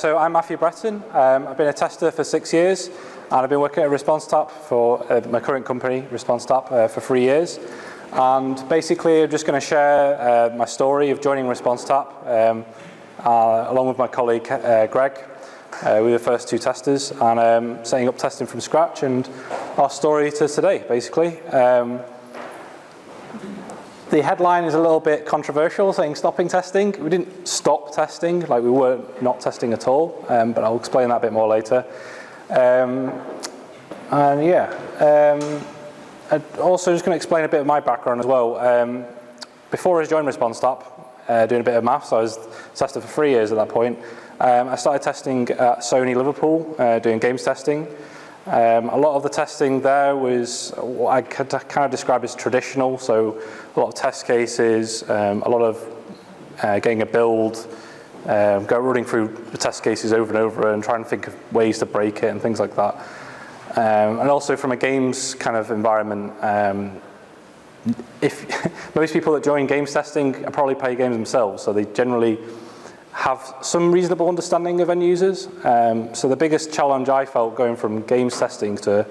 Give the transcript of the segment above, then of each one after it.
So I'm Matthew Bretten. I've been a tester for 6 years, and I've been working at ResponseTap for my current company, ResponseTap, for 3 years. And basically, I'm just going to share my story of joining ResponseTap, along with my colleague Greg. We were the first two testers, and setting up testing from scratch, and our story to today, basically. The headline is a little bit controversial, saying stopping testing. We didn't stop testing, like we were not testing at all, but I'll explain that a bit more later. I'm also just going to explain a bit of my background as well. Before I joined ResponseTap, doing a bit of maths, I was tester for 3 years at that point. I started testing at Sony Liverpool, doing games testing. A lot of the testing there was what I could kind of describe as traditional, so a lot of test cases, a lot of getting a build, running through the test cases over and over and trying to think of ways to break it and things like that. And also from a games kind of environment, if most people that join games testing probably play games themselves, so they generally have some reasonable understanding of end users. So the biggest challenge I felt going from games testing to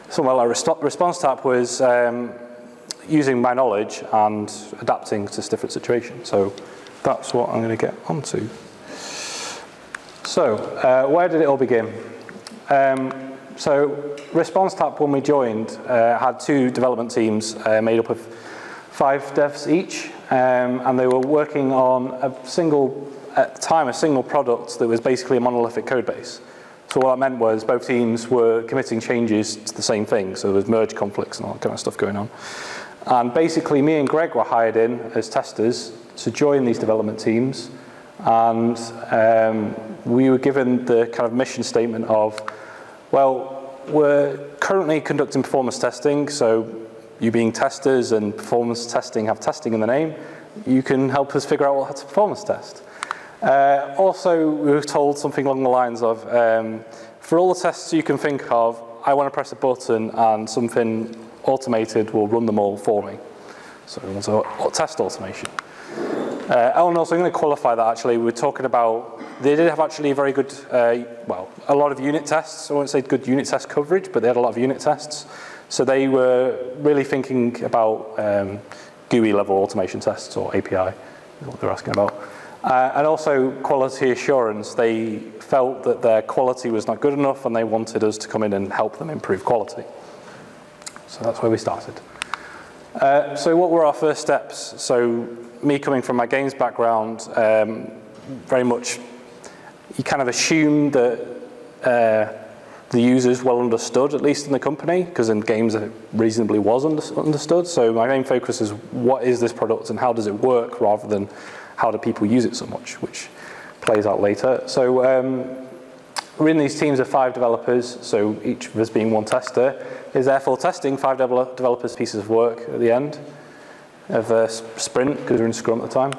somewhere like ResponseTap was using my knowledge and adapting to different situations. So that's what I'm going to get onto. So where did it all begin? So ResponseTap, when we joined, had 2 development teams made up of 5 devs each, and they were working on at the time, a single product that was basically a monolithic code base. So what that meant was both teams were committing changes to the same thing, so there was merge conflicts and all that kind of stuff going on. And basically, me and Greg were hired in as testers to join these development teams, and we were given the kind of mission statement of, well, we're currently conducting performance testing, so you being testers and performance testing have testing in the name, you can help us figure out what to performance test. Also, we were told something along the lines of, for all the tests you can think of, I want to press a button and something automated will run them all for me. So we want test automation. And also, I'm going to qualify that actually. We were talking about, they did have actually very good, a lot of unit tests. I won't say good unit test coverage, but they had a lot of unit tests. So they were really thinking about GUI level automation tests, or API, is what they're asking about. And also quality assurance. They felt that their quality was not good enough and they wanted us to come in and help them improve quality. So that's where we started. So what were our first steps? So me coming from my games background, very much, you kind of assume that the users well understood, at least in the company, because in games it reasonably was understood. So my main focus is what is this product and how does it work, rather than how do people use it so much, which plays out later. So we're in these teams of 5 developers, so each of us being one tester is therefore testing 5 developers' pieces of work at the end of a sprint, because we're in Scrum at the time.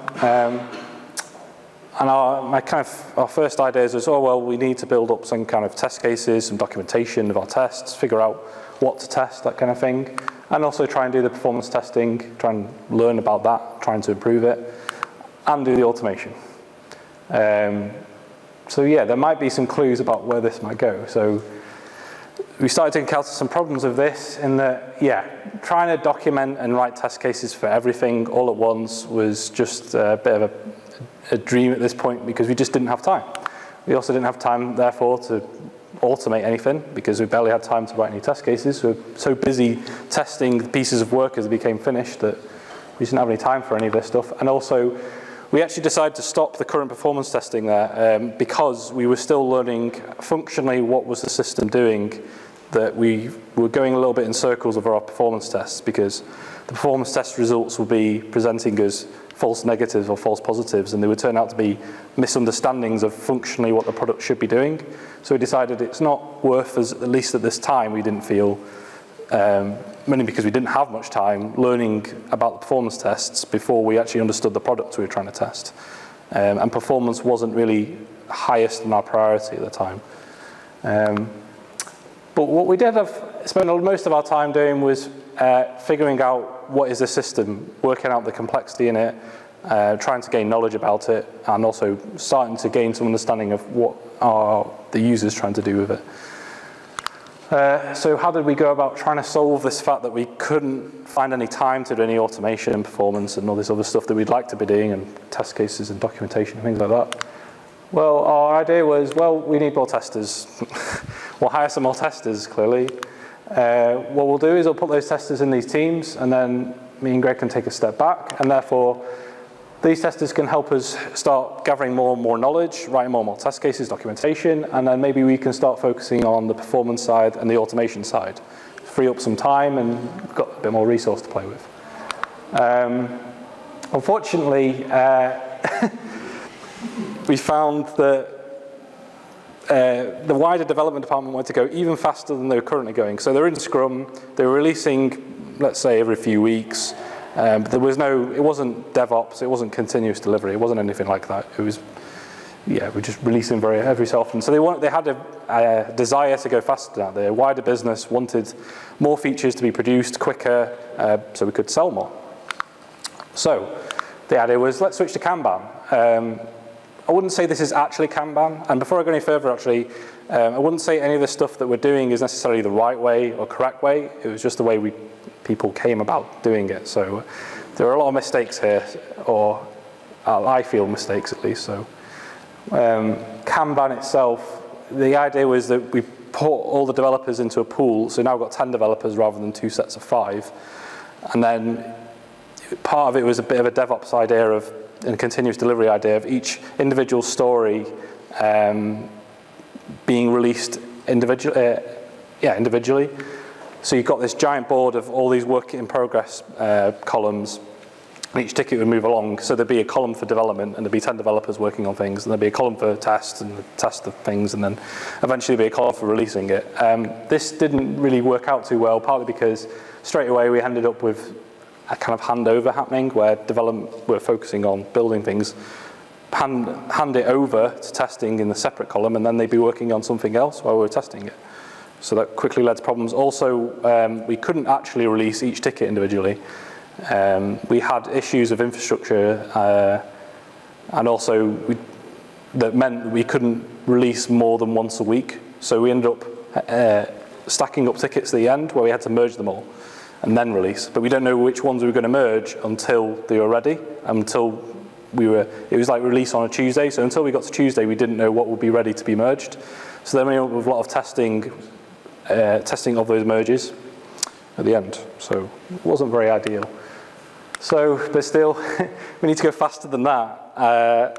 And our first ideas was, we need to build up some kind of test cases, some documentation of our tests, figure out what to test, that kind of thing, and also try and do the performance testing, try and learn about that, trying to improve it, and do the automation. So yeah, there might be some clues about where this might go. So we started to encounter some problems with this in that, trying to document and write test cases for everything all at once was just a bit of a dream at this point, because we just didn't have time. We also didn't have time, therefore, to automate anything, because we barely had time to write any test cases. We were so busy testing the pieces of work as they became finished that we didn't have any time for any of this stuff. And also, we actually decided to stop the current performance testing there because we were still learning functionally what was the system doing, that we were going a little bit in circles of our performance tests, because the performance test results would be presenting as false negatives or false positives, and they would turn out to be misunderstandings of functionally what the product should be doing. So we decided it's not worth us, at least at this time, we didn't feel, mainly because we didn't have much time, learning about the performance tests before we actually understood the product we were trying to test. And performance wasn't really highest in our priority at the time. But what we did spend most of our time doing was figuring out what is the system, working out the complexity in it, trying to gain knowledge about it, and also starting to gain some understanding of what are the users trying to do with it. So how did we go about trying to solve this fact that we couldn't find any time to do any automation and performance and all this other stuff that we'd like to be doing, and test cases and documentation and things like that? Well, our idea was, well, we need more testers. We'll hire some more testers, clearly. What we'll do is we'll put those testers in these teams, and then me and Greg can take a step back, and therefore these testers can help us start gathering more and more knowledge, writing more and more test cases, documentation, and then maybe we can start focusing on the performance side and the automation side. Free up some time, and we've got a bit more resource to play with. Unfortunately, we found that the wider development department wanted to go even faster than they were currently going. So they're in Scrum, they were releasing, let's say, every few weeks. But there was it wasn't DevOps, it wasn't continuous delivery, it wasn't anything like that. It was, we're just releasing every so often. So they had a desire to go faster than that. The wider business wanted more features to be produced quicker, so we could sell more. So the idea was, let's switch to Kanban. I wouldn't say this is actually Kanban, and before I go any further, actually, I wouldn't say any of the stuff that we're doing is necessarily the right way or correct way. It was just the way people came about doing it. So there are a lot of mistakes here, or I feel mistakes at least. So Kanban itself, the idea was that we put all the developers into a pool. So now we've got 10 developers rather than 2 sets of 5. And then part of it was a bit of a DevOps idea and continuous delivery idea of each individual story being released individually. So you've got this giant board of all these work in progress columns, and each ticket would move along. So there'd be a column for development, and there'd be 10 developers working on things, and there'd be a column for tests and the test of things, and then eventually there'd be a column for releasing it. This didn't really work out too well, partly because straight away we ended up with a kind of handover happening, where development were focusing on building things, hand it over to testing in the separate column, and then they'd be working on something else while we were testing it. So that quickly led to problems. Also, we couldn't actually release each ticket individually. We had issues of infrastructure, and also that meant that we couldn't release more than once a week. So we ended up stacking up tickets at the end where we had to merge them all and then release. But we don't know which ones we were going to merge until they were ready, until it was like release on a Tuesday. So until we got to Tuesday, we didn't know what would be ready to be merged. So then we ended up with a lot of testing of those merges at the end. So it wasn't very ideal. So, but still, we need to go faster than that.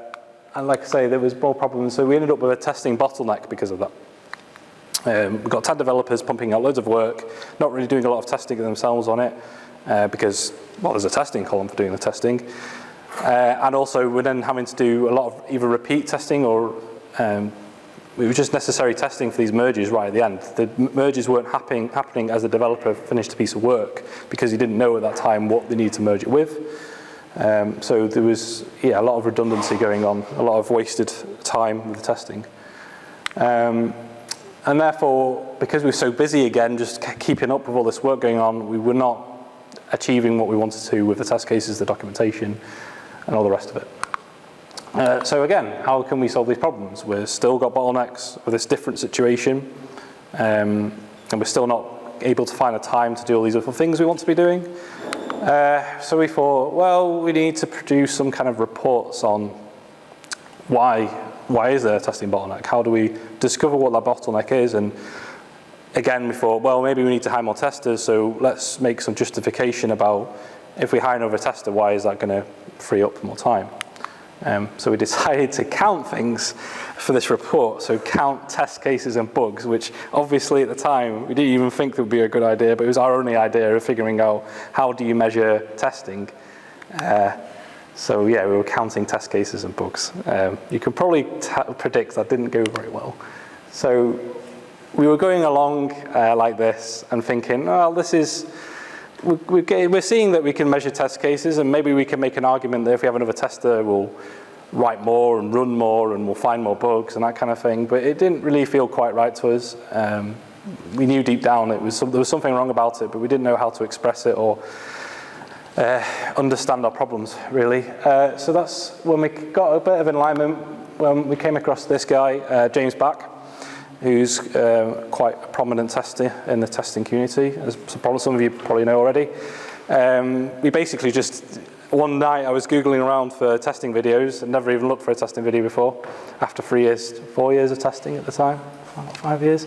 And like I say, there was more problems. So we ended up with a testing bottleneck because of that. We've got 10 developers pumping out loads of work, not really doing a lot of testing themselves on it, because, well, there's a testing column for doing the testing. And also, we're then having to do a lot of either repeat testing or it was just necessary testing for these merges right at the end. The merges weren't happening as the developer finished a piece of work, because he didn't know at that time what they needed to merge it with. So there was a lot of redundancy going on, a lot of wasted time with the testing. And therefore, because we were so busy again, just keeping up with all this work going on, we were not achieving what we wanted to with the test cases, the documentation, and all the rest of it. So again, how can we solve these problems? We've still got bottlenecks with this different situation, and we're still not able to find a time to do all these other things we want to be doing. So we thought, well, we need to produce some kind of reports on why is there a testing bottleneck? How do we discover what that bottleneck is? And again, we thought, well, maybe we need to hire more testers, so let's make some justification about if we hire another tester, why is that going to free up more time? So we decided to count things for this report, so count test cases and bugs, which obviously at the time we didn't even think that would be a good idea, but it was our only idea of figuring out how do you measure testing. So yeah, we were counting test cases and bugs. You can probably predict that didn't go very well. So we were going along like this and thinking, well, this is, we're seeing that we can measure test cases, and maybe we can make an argument that if we have another tester, we'll write more and run more and we'll find more bugs and that kind of thing. But it didn't really feel quite right to us. We knew deep down there was something wrong about it, but we didn't know how to express it or understand our problems, really. So that's when we got a bit of alignment, when we came across this guy, James Back, who's quite a prominent tester in the testing community, as some of you probably know already. We basically just, one night I was Googling around for testing videos and never even looked for a testing video before, after 4 years of testing at the time, 5 years.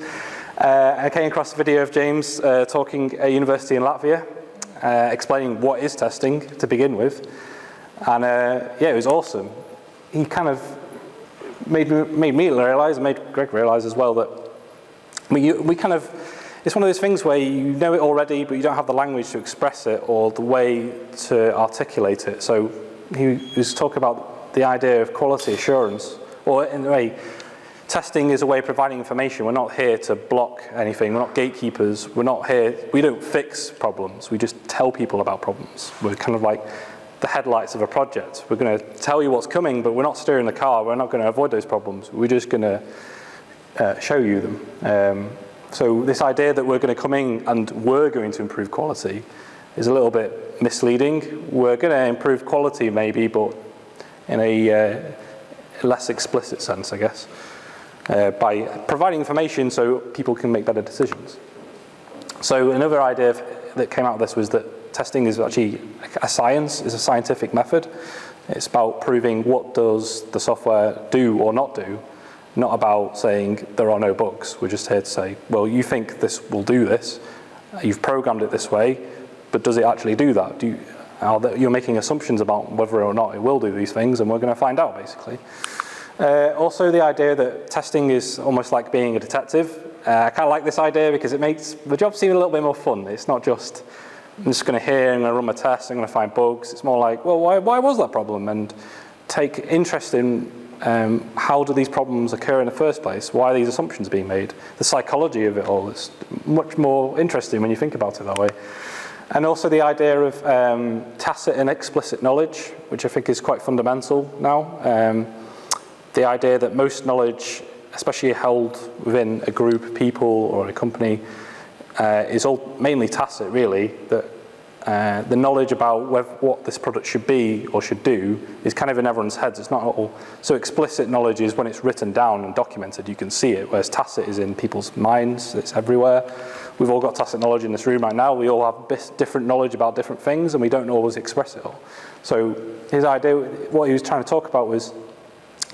I came across a video of James talking at a university in Latvia, explaining what is testing to begin with. And yeah, it was awesome. He kind of made me realise, made Greg realise as well, that we kind of, it's one of those things where you know it already, but you don't have the language to express it or the way to articulate it. So he was talking about the idea of quality assurance, or in a way, testing is a way of providing information. We're not here to block anything. We're not gatekeepers. We're not here, we don't fix problems. We just tell people about problems. We're kind of like the headlights of a project. We're going to tell you what's coming, but we're not steering the car. We're not going to avoid those problems. We're just going to show you them. So this idea that we're going to come in and we're going to improve quality is a little bit misleading. We're going to improve quality maybe, but in a less explicit sense, I guess, by providing information so people can make better decisions. So another idea that came out of this was that testing is actually a science, is a scientific method. It's about proving what does the software do or not do, not about saying there are no bugs. We're just here to say, well, you think this will do this, you've programmed it this way, but does it actually do that? You're making assumptions about whether or not it will do these things, and we're going to find out, basically. Also, the idea that testing is almost like being a detective. I kind of like this idea because it makes the job seem a little bit more fun. It's not just, I'm just going to hear, I'm going to run my tests, I'm going to find bugs. It's more like, well, why was that problem? And take interest in how do these problems occur in the first place? Why are these assumptions being made? The psychology of it all is much more interesting when you think about it that way. And also the idea of tacit and explicit knowledge, which I think is quite fundamental now. The idea that most knowledge, especially held within a group of people or a company, is all mainly tacit, really. That the knowledge about what this product should be or should do is kind of in everyone's heads. It's not all. So explicit knowledge is when it's written down and documented, you can see it, whereas tacit is in people's minds, it's everywhere. We've all got tacit knowledge in this room right now. We all have different knowledge about different things, and we don't always express it all. So his idea, what he was trying to talk about was,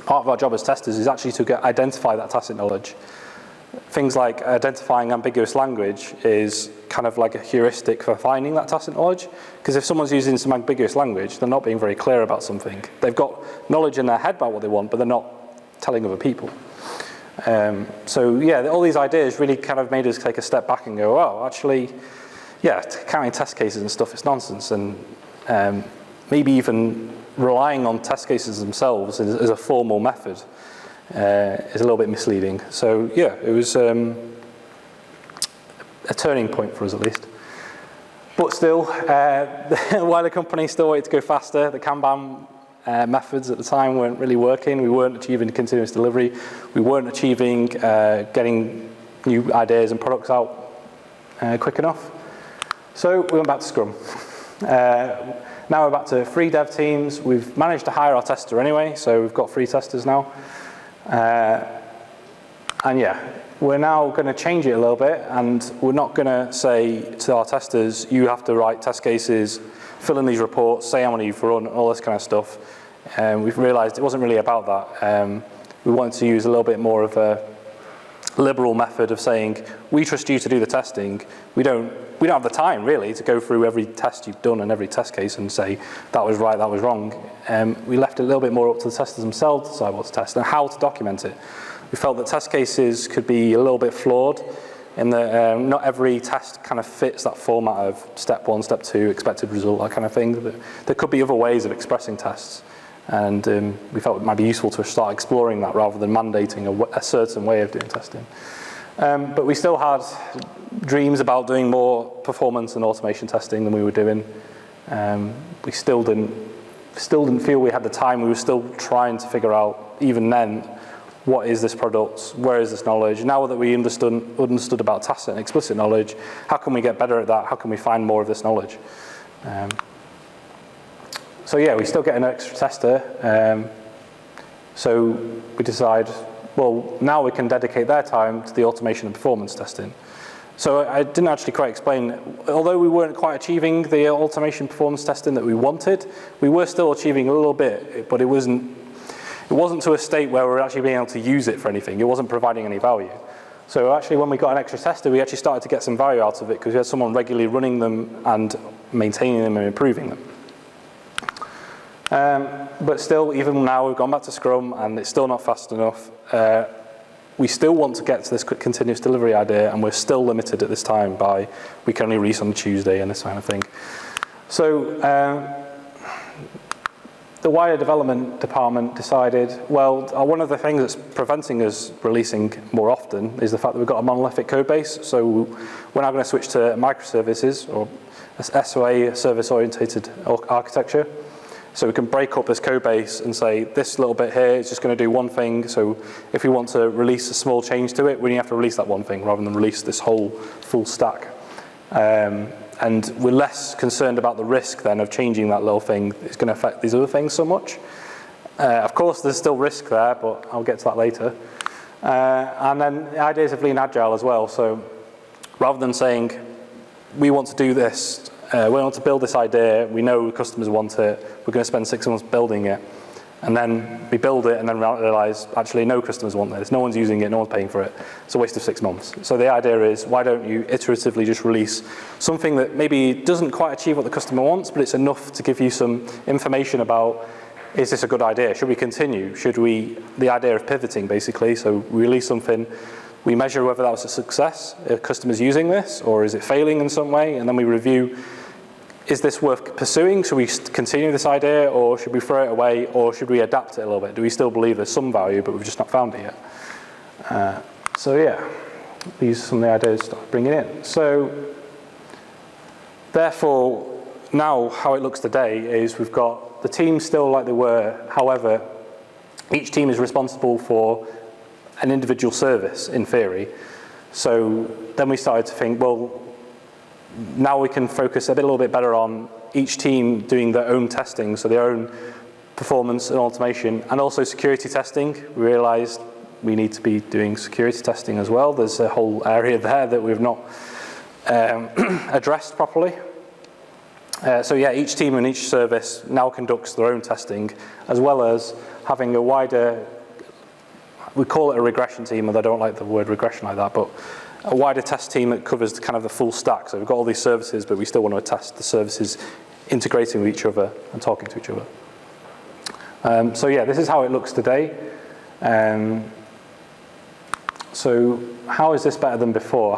part of our job as testers is actually to identify that tacit knowledge. Things like identifying ambiguous language is kind of like a heuristic for finding that tacit knowledge, because if someone's using some ambiguous language, they're not being very clear about something. They've got knowledge in their head about what they want, but they're not telling other people. So yeah, all these ideas really kind of made us take a step back and go, oh, actually, yeah, counting test cases and stuff is nonsense, and maybe even relying on test cases themselves as a formal method is a little bit misleading. So yeah, it was a turning point for us at least. But still, while the company still wanted to go faster, the Kanban methods at the time weren't really working. We weren't achieving continuous delivery. We weren't achieving getting new ideas and products out quick enough. So we went back to Scrum. Now we're back to 3 dev teams. We've managed to hire our tester anyway, so we've got 3 testers now. And yeah, we're now going to change it a little bit, and we're not going to say to our testers, you have to write test cases, fill in these reports, say how many you've run, all this kind of stuff. We've realized it wasn't really about that. We wanted to use a little bit more of a liberal method of saying, we trust you to do the testing. We don't have the time really to go through every test you've done and every test case and say that was right, that was wrong. We left it a little bit more up to the testers themselves to decide what to test and how to document it. We felt that test cases could be a little bit flawed in that not every test kind of fits that format of step 1, step 2, expected result, that kind of thing. There could be other ways of expressing tests, and we felt it might be useful to start exploring that rather than mandating a certain way of doing testing. But we still had dreams about doing more performance and automation testing than we were doing. We still didn't feel we had the time. We were still trying to figure out, even then, what is this product? Where is this knowledge? Now that we understood about tacit and explicit knowledge, how can we get better at that? How can we find more of this knowledge? So yeah, we still get an extra tester. So we decide, well, now we can dedicate their time to the automation and performance testing. So I didn't actually quite explain, although we weren't quite achieving the automation performance testing that we wanted, we were still achieving a little bit, but it wasn't to a state where we were actually being able to use it for anything. It wasn't providing any value. So actually when we got an extra tester, we actually started to get some value out of it because we had someone regularly running them and maintaining them and improving them. But still, even now we've gone back to Scrum and it's still not fast enough. We still want to get to this continuous delivery idea, and we're still limited at this time by we can only release on Tuesday and this kind of thing. So the wider development department decided, well, one of the things that's preventing us releasing more often is the fact that we've got a monolithic code base. So we're now going to switch to microservices, or SOA, service-oriented architecture. So we can break up this code base and say, this little bit here is just going to do one thing. So if we want to release a small change to it, we only have to release that one thing rather than release this whole full stack. And we're less concerned about the risk then of changing that little thing. It's going to affect these other things so much. Of course, there's still risk there, but I'll get to that later. And then the ideas of lean agile as well. So rather than saying, we want to do this, we want to build this idea, we know customers want it, we're going to spend 6 months building it, and then we build it and then realize, actually, no customers want this, no one's using it, no one's paying for it, it's a waste of 6 months. So the idea is, why don't you iteratively just release something that maybe doesn't quite achieve what the customer wants, but it's enough to give you some information about, is this a good idea? Should we continue? Should we, the idea of pivoting basically, so we release something, we measure whether that was a success, are customers using this, or is it failing in some way, and then we review, is this worth pursuing? Should we continue this idea, or should we throw it away, or should we adapt it a little bit? Do we still believe there's some value, but we've just not found it yet? So yeah, these are some of the ideas to bring it in. So therefore, now how it looks today is we've got the team still like they were, however, each team is responsible for an individual service, in theory. So then we started to think, well, now we can focus a little bit better on each team doing their own testing, so their own performance and automation, and also security testing. We realized we need to be doing security testing as well. There's a whole area there that we've not addressed properly. So yeah, each team and each service now conducts their own testing, as well as having a wider, we call it a regression team, and I don't like the word regression like that, but a wider test team that covers kind of the full stack. So we've got all these services, but we still want to test the services integrating with each other and talking to each other. So yeah, this is how it looks today. So how is this better than before?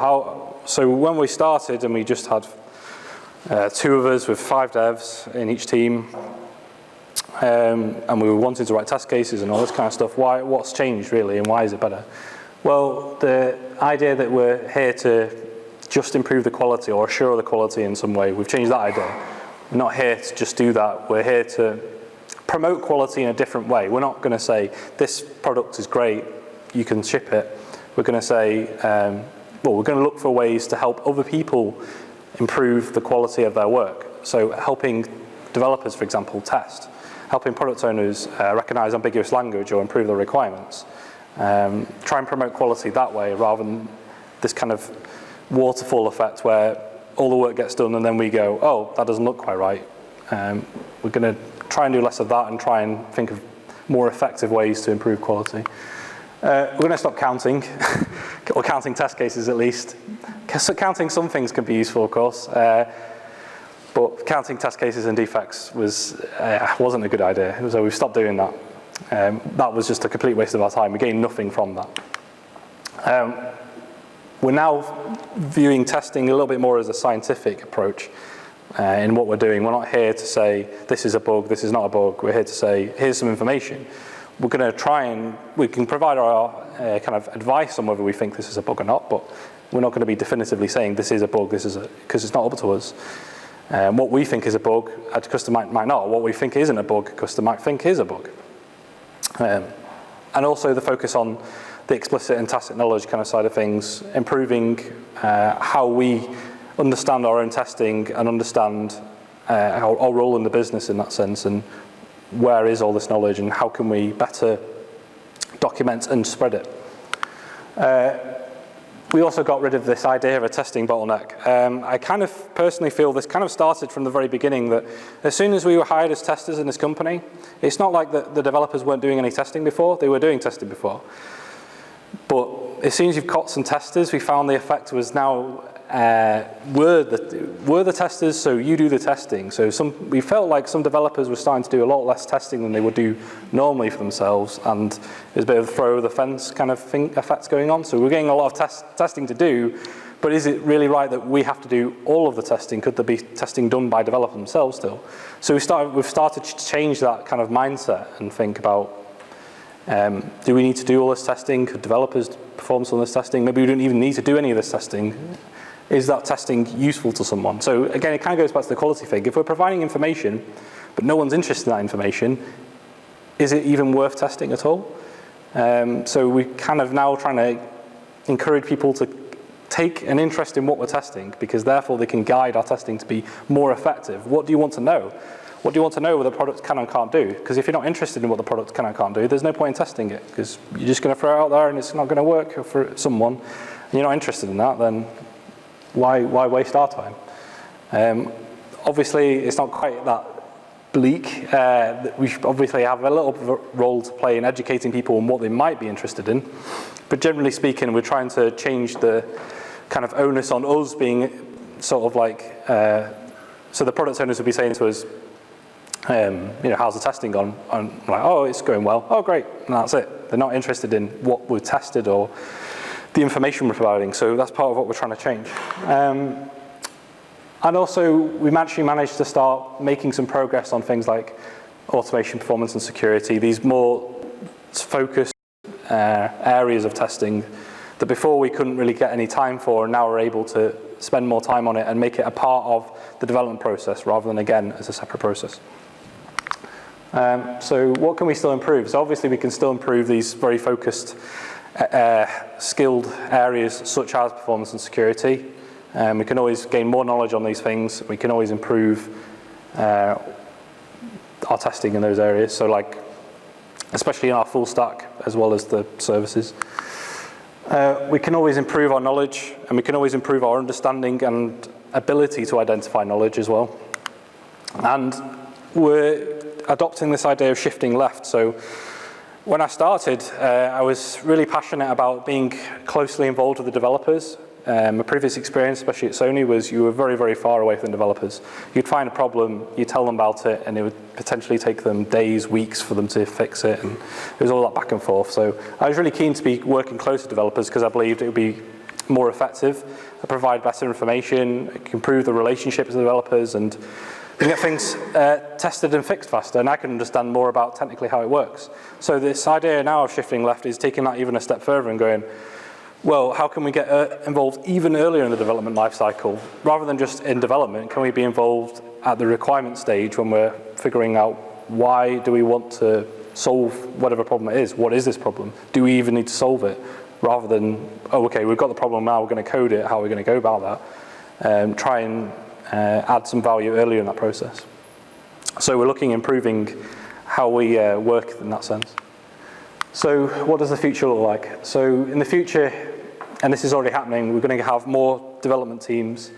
So when we started and we just had 2 of us with 5 devs in each team, and we were wanting to write test cases and all this kind of stuff, what's changed really, and why is it better? Well, the idea that we're here to just improve the quality or assure the quality in some way, we've changed that idea. We're not here to just do that. We're here to promote quality in a different way. We're not going to say, this product is great, you can ship it. We're going to say, well, we're going to look for ways to help other people improve the quality of their work. So helping developers, for example, test. Helping product owners recognize ambiguous language or improve their requirements. Try and promote quality that way rather than this kind of waterfall effect where all the work gets done and then we go, oh, that doesn't look quite right. We're going to try and do less of that and try and think of more effective ways to improve quality. We're going to stop counting, or counting test cases at least. Counting some things can be useful, of course, but counting test cases and defects wasn't a good idea, so we've stopped doing that. That was just a complete waste of our time. We gained nothing from that. We're now viewing testing a little bit more as a scientific approach in what we're doing. We're not here to say, this is a bug, this is not a bug. We're here to say, here's some information. We're going to try and, we can provide our kind of advice on whether we think this is a bug or not, but we're not going to be definitively saying this is a bug, because it's not up to us. What we think is a bug, a customer might not. What we think isn't a bug, a customer might think is a bug. And also the focus on the explicit and tacit knowledge kind of side of things, improving how we understand our own testing and understand our role in the business in that sense, and where is all this knowledge, and how can we better document and spread it. We also got rid of this idea of a testing bottleneck. I kind of personally feel this kind of started from the very beginning, that as soon as we were hired as testers in this company, it's not like the developers weren't doing any testing before, they were doing testing before. But as soon as you've got some testers, we found the effect was now we're the testers, so you do the testing. So we felt like some developers were starting to do a lot less testing than they would do normally for themselves, and there's a bit of throw over the fence kind of effect going on. So we're getting a lot of testing to do, but is it really right that we have to do all of the testing? Could there be testing done by developers themselves still? So we've started to change that kind of mindset and think about, do we need to do all this testing? Could developers perform some of this testing? Maybe we don't even need to do any of this testing. Is that testing useful to someone? So again, it kind of goes back to the quality thing. If we're providing information, but no one's interested in that information, is it even worth testing at all? So we kind of now trying to encourage people to take an interest in what we're testing, because therefore they can guide our testing to be more effective. What do you want to know? What do you want to know what the product can and can't do? Because if you're not interested in what the product can and can't do, there's no point in testing it, because you're just going to throw it out there and it's not going to work for someone, and you're not interested in that, then why waste our time? Obviously, it's not quite that bleak. We obviously have a little bit of a role to play in educating people on what they might be interested in. But generally speaking, we're trying to change the kind of onus on us being sort of like, so the product owners would be saying to us, how's the testing gone? And I'm like, oh, it's going well. Oh, great. And that's it. They're not interested in what we've tested or the information we're providing, so that's part of what we're trying to change. And also, we actually managed to start making some progress on things like automation, performance, and security, these more focused areas of testing that before we couldn't really get any time for, and now we're able to spend more time on it and make it a part of the development process rather than, again, as a separate process. So what can we still improve? So obviously we can still improve these very focused skilled areas such as performance and security. We can always gain more knowledge on these things. We can always improve our testing in those areas. So like, especially in our full stack as well as the services. We can always improve our knowledge, and we can always improve our understanding and ability to identify knowledge as well. And we're adopting this idea of shifting left. So when I started, I was really passionate about being closely involved with the developers. My previous experience, especially at Sony, was you were very, very far away from the developers. You'd find a problem, you'd tell them about it, and it would potentially take them days, weeks for them to fix it, and it was all that back and forth. So I was really keen to be working close with developers because I believed it would be more effective, provide better information, improve the relationships with the developers, and get things tested and fixed faster, and I can understand more about technically how it works. So this idea now of shifting left is taking that even a step further and going, well, how can we get involved even earlier in the development lifecycle? Rather than just in development, can we be involved at the requirement stage when we're figuring out why do we want to solve whatever problem it is? What is this problem? Do we even need to solve it? Rather than, oh, okay, we've got the problem now, we're going to code it, how are we going to go about that? Try and add some value earlier in that process. So we're looking at improving how we work in that sense. So what does the future look like? So in the future, and this is already happening, we're going to have more development teams,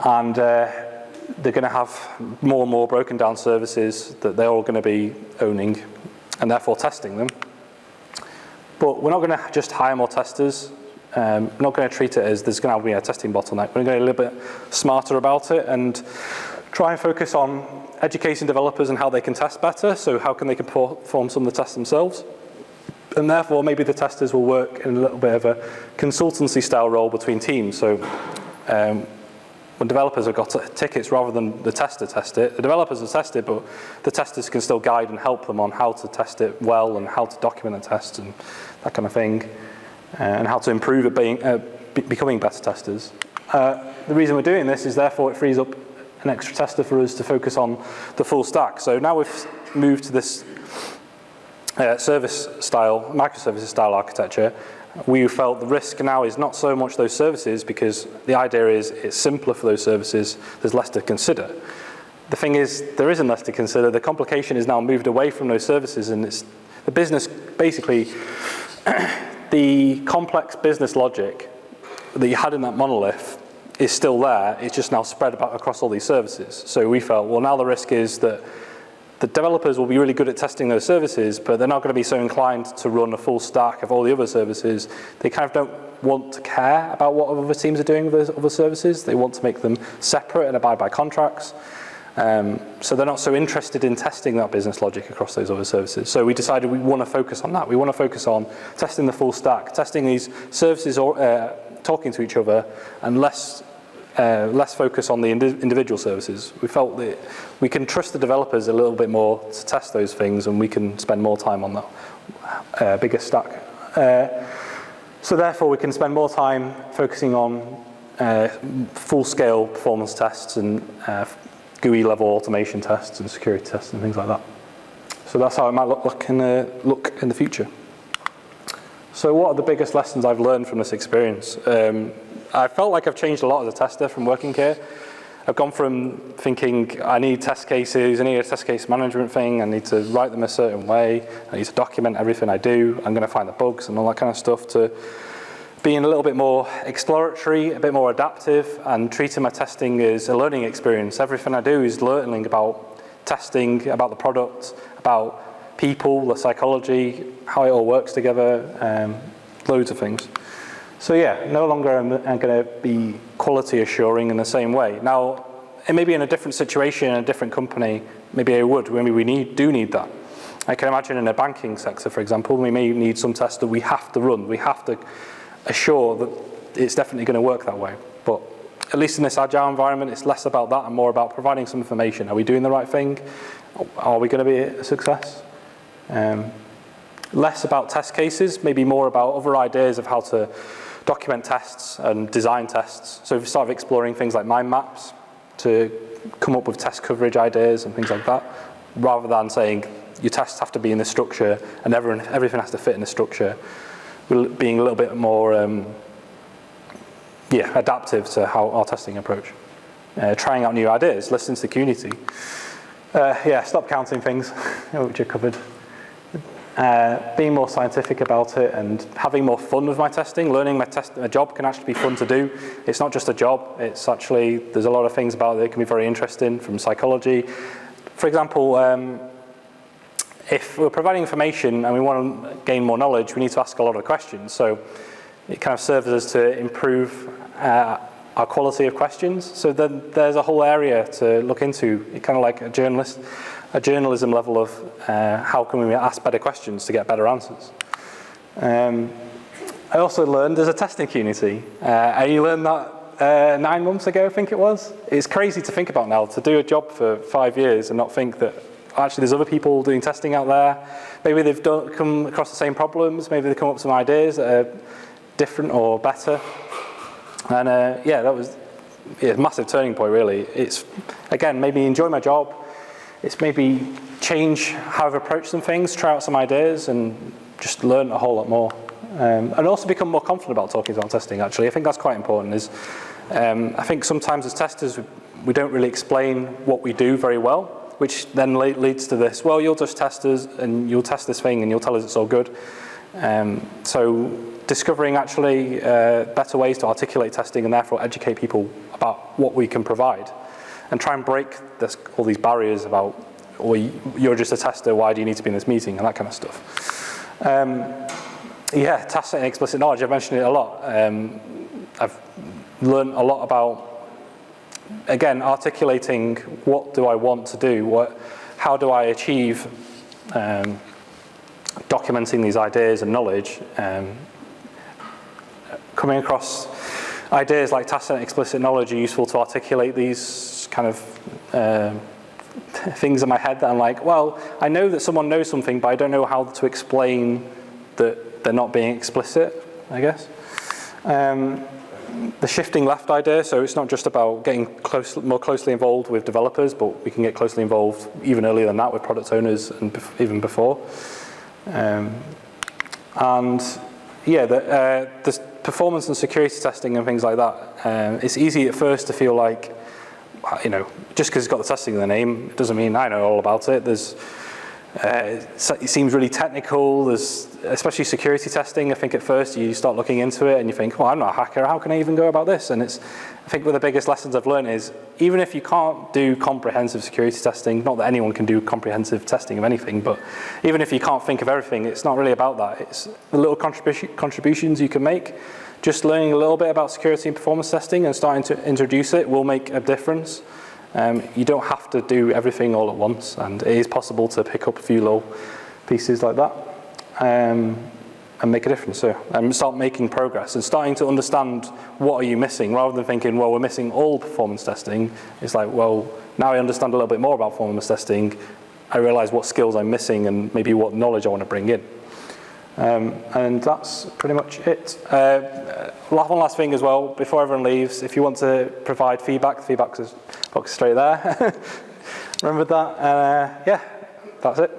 and they're going to have more and more broken down services that they're all going to be owning and therefore testing them. But we're not going to just hire more testers. We're not going to treat it as there's going to be a testing bottleneck. We're going to get a little bit smarter about it and try and focus on educating developers and how they can test better. So how can they perform some of the tests themselves? And therefore, maybe the testers will work in a little bit of a consultancy style role between teams. So when developers have got tickets, rather than the tester test it, the developers will test it, but the testers can still guide and help them on how to test it well and how to document the tests and that kind of thing. And how to improve at becoming better testers. The reason we're doing this is therefore it frees up an extra tester for us to focus on the full stack. So now we've moved to this service style, microservices style architecture. we felt the risk now is not so much those services, because the idea is it's simpler for those services, there's less to consider. The thing is, there isn't less to consider. The complication is now moved away from those services, and it's the business, basically, the complex business logic that you had in that monolith is still there. It's just now spread about across all these services. So we felt, well, now the risk is that the developers will be really good at testing those services, but they're not going to be so inclined to run a full stack of all the other services. They kind of don't want to care about what other teams are doing with those other services. They want to make them separate and abide by contracts. So they're not so interested in testing that business logic across those other services. So we decided we want to focus on that. We want to focus on testing the full stack, testing these services talking to each other, and less focus on the individual services. We felt that we can trust the developers a little bit more to test those things, and we can spend more time on that bigger stack. So therefore, we can spend more time focusing on full-scale performance tests and GUI level automation tests and security tests and things like that. So that's how it might look in the future. So what are the biggest lessons I've learned from this experience? I felt like I've changed a lot as a tester from working here. I've gone from thinking I need test cases, I need a test case management thing, I need to write them a certain way, I need to document everything I do, I'm going to find the bugs and all that kind of stuff, to being a little bit more exploratory, a bit more adaptive, and treating my testing as a learning experience. Everything I do is learning about testing, about the product, about people, the psychology, how it all works together, loads of things. So yeah, no longer am I going to be quality assuring in the same way. Now, it may be in a different situation, in a different company, maybe I would, maybe we do need that. I can imagine in a banking sector, for example, we may need some tests that we have to run, we have to assure that it's definitely going to work that way. But at least in this agile environment, it's less about that and more about providing some information. Are we doing the right thing? Are we going to be a success? Less about test cases, maybe more about other ideas of how to document tests and design tests. So we've started exploring things like mind maps to come up with test coverage ideas and things like that, rather than saying your tests have to be in this structure and everything has to fit in the structure. We're being a little bit more adaptive to how our testing approach. Trying out new ideas, listening to the community. Stop counting things, which are covered. Being more scientific about it and having more fun with my testing. Learning my job can actually be fun to do. It's not just a job, it's actually, there's a lot of things about it that can be very interesting, from psychology. For example, if we're providing information and we want to gain more knowledge, we need to ask a lot of questions. So it kind of serves us to improve our quality of questions. So then there's a whole area to look into. It's kind of like a journalism level of how can we ask better questions to get better answers. I also learned there's a testing community. I learned that 9 months ago, I think it was. It's crazy to think about now, to do a job for 5 years and not think that actually there's other people doing testing out there. Maybe they've come across the same problems, maybe they come up with some ideas that are different or better. And that was a massive turning point, really. It's, again, made me enjoy my job. It's maybe change how I've approached some things, try out some ideas, and just learn a whole lot more. And also become more confident about talking about testing, actually. I think that's quite important. I think sometimes as testers, we don't really explain what we do very well, which then leads to this, well, you'll just test us, and you'll test this thing, and you'll tell us it's all good. So discovering actually better ways to articulate testing and therefore educate people about what we can provide, and try and break all these barriers about, well, you're just a tester, why do you need to be in this meeting, and that kind of stuff. Tacit and explicit knowledge, I've mentioned it a lot. I've learned a lot about, again, articulating what do I want to do, how do I achieve documenting these ideas and knowledge, coming across ideas like tacit and explicit knowledge are useful to articulate these kind of things in my head that I'm like, well, I know that someone knows something, but I don't know how to explain that they're not being explicit, I guess. The shifting left idea, so it's not just about getting more closely involved with developers, but we can get closely involved even earlier than that with product owners and even before. And yeah, the performance and security testing and things like that, it's easy at first to feel like, you know, just because it's got the testing in the name, it doesn't mean I know all about it. It seems really technical. There's, especially security testing, I think at first you start looking into it and you think, well, I'm not a hacker, how can I even go about this? And I think one of the biggest lessons I've learned is, even if you can't do comprehensive security testing, not that anyone can do comprehensive testing of anything, but even if you can't think of everything, it's not really about that. It's the little contributions you can make. Just learning a little bit about security and performance testing and starting to introduce it will make a difference. You don't have to do everything all at once, and it is possible to pick up a few little pieces like that and make a difference. So start making progress and starting to understand what are you missing, rather than thinking, well, we're missing all performance testing. It's like, well, now I understand a little bit more about performance testing. I realize what skills I'm missing and maybe what knowledge I want to bring in. And that's pretty much it. One last thing as well, before everyone leaves, if you want to provide feedback, the feedback box is straight there. Remember that. Yeah, that's it.